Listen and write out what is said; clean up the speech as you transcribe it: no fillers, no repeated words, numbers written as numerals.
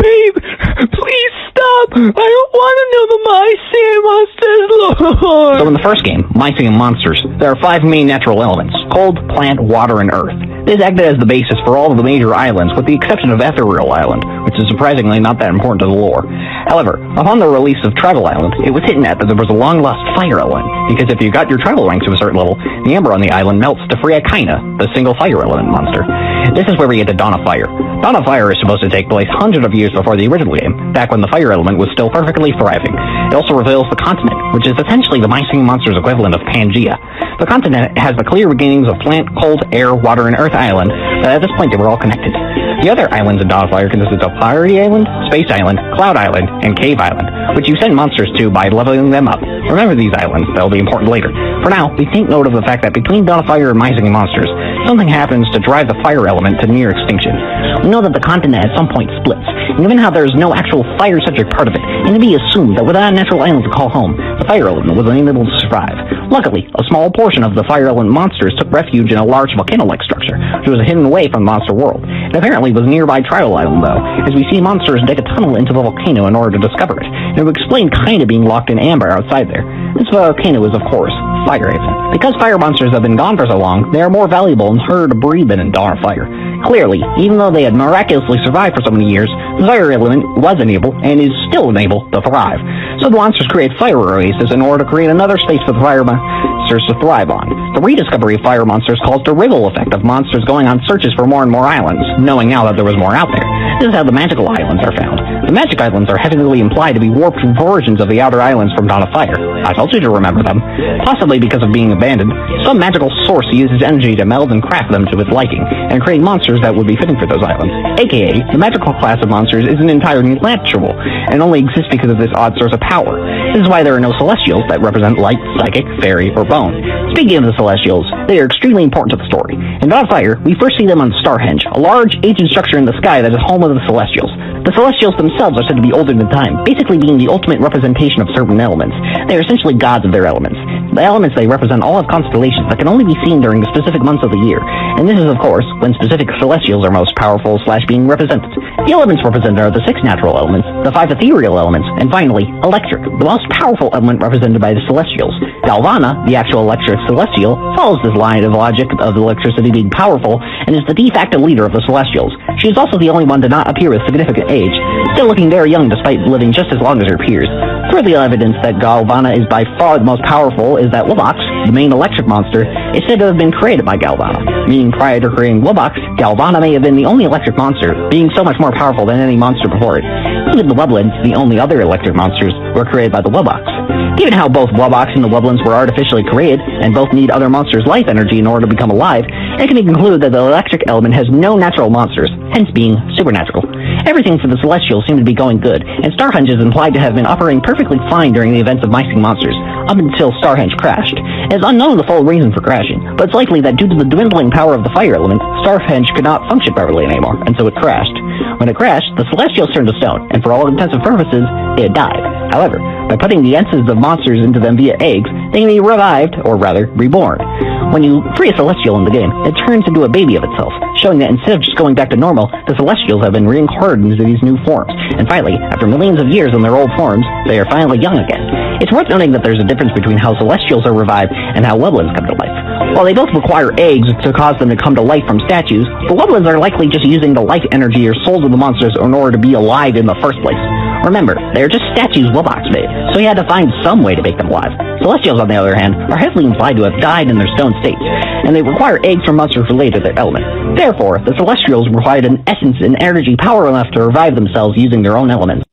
babe, please stop. I don't want to know the My Singing Monsters lore. So in the first game, My Singing Monsters, there are 5 main natural elements: cold, plant, water, and earth. This acted as the basis for all of the major islands, with the exception of Ethereal Island, which is surprisingly not that important to the lore. However, upon the release of Tribal Island, it was hinted at that there was a long-lost fire element, because if you got your tribal ranks to a certain level, the amber on the island melts to free Akaina, the single fire element monster. This is where we get to Dawn of Fire. Dawn of Fire is supposed to take place hundreds of years before the original game, back when the fire element was still perfectly thriving. It also reveals the continent, which is essentially the My Singing Monsters equivalent of Pangea. The continent has the clear beginnings of plant, cold, air, water, and earth island, but at this point they were all connected. The other islands in Dawn of Fire consisted of Priority Island, Space Island, Cloud Island, and Cave Island, which you send monsters to by leveling them up. Remember these islands, they'll be important later. For now, we take note of the fact that between Dawn of Fire and My Singing Monsters, something happens to drive the fire element to near extinction. We know that the continent at some point splits, and given how there is no actual fire-subject part of it, it can be assumed that without a natural island to call home, the fire element was unable to survive. Luckily, a small portion of the fire element monsters took refuge in a large volcano-like structure, which was hidden away from the monster world. It apparently was nearby Tribal Island, though, as we see monsters dig a tunnel into the volcano in order to discover it, and it would explain kinda being locked in amber outside there. This volcano is, of course, Firehaven. Because fire monsters have been gone for so long, they are more valuable and harder to breed than in Dawn of Fire. Clearly, even though they had miraculously survived for so many years, the fire element was unable, and is still unable, to thrive. So the monsters create fire oases in order to create another space for the fire monsters to thrive on. The rediscovery of fire monsters caused a ripple effect of monsters going on searches for more and more islands, knowing now that there was more out there. This is how the magical islands are found. The magic islands are heavily implied to be warped versions of the outer islands from Dawn of Fire. I told you to remember them. Possibly because of being abandoned, some magical source uses energy to meld and craft them to its liking, and create monsters that would be fitting for those islands. AKA, the magical class of monsters isn't entirely natural, and only exists because of this odd source of power. This is why there are no Celestials that represent light, psychic, fairy, or bone. Speaking of the Celestials, they are extremely important to the story. In Dawn of Fire, we first see them on Starhenge, a large, ancient structure in the sky that is home of the Celestials. The Celestials themselves are said to be older than time, basically being the ultimate representation of certain elements. They are essentially gods of their elements. The elements they represent all have constellations that can only be seen during the specific months of the year, and this is, of course, when specific Celestials are most powerful / being represented. The elements represented are the 6 natural elements, the 5 ethereal elements, and finally, electric, the most powerful element represented by the Celestials. Galvana, the actual electric Celestial, follows this line of logic of electricity being powerful, and is the de facto leader of the Celestials. She is also the only one to not appear with significant age, still looking very young despite living just as long as her peers. Further evidence that Galvana is by far the most powerful is that Wobox, the main electric monster, is said to have been created by Galvana, meaning prior to creating Wobox, Galvana may have been the only electric monster, being so much more powerful than any monster before it. Even the Wublins, the only other electric monsters, were created by the Wobox. Given how both Wobox and the Wublins were artificially created, and both need other monsters' life energy in order to become alive, it can be concluded that the electric element has no natural monsters, hence being supernatural. Everything for the Celestials seemed to be going good, and Starhenge is implied to have been operating perfectly fine during the events of My Singing Monsters, up until Starhenge crashed. It is unknown the full reason for crashing, but it's likely that due to the dwindling power of the fire element, Starhenge could not function properly anymore, and so it crashed. When it crashed, the Celestials turned to stone, and for all intents and purposes, it died. However, by putting the essences of monsters into them via eggs, they can be revived, or rather, reborn. When you free a Celestial in the game, it turns into a baby of itself, showing that instead of just going back to normal, the Celestials have been reincarnated into these new forms, and finally, after millions of years in their old forms, they are finally young again. It's worth noting that there's a difference between how Celestials are revived and how Wublins come to life. While they both require eggs to cause them to come to life from statues, the Wublins are likely just using the life energy or souls of the monsters in order to be alive in the first place. Remember, they are just statues Wobox made, so he had to find some way to make them alive. Celestials, on the other hand, are heavily implied to have died in their stone states, and they require eggs from monsters related to their element. Therefore, the Celestials required an essence and energy power enough to revive themselves using their own elements.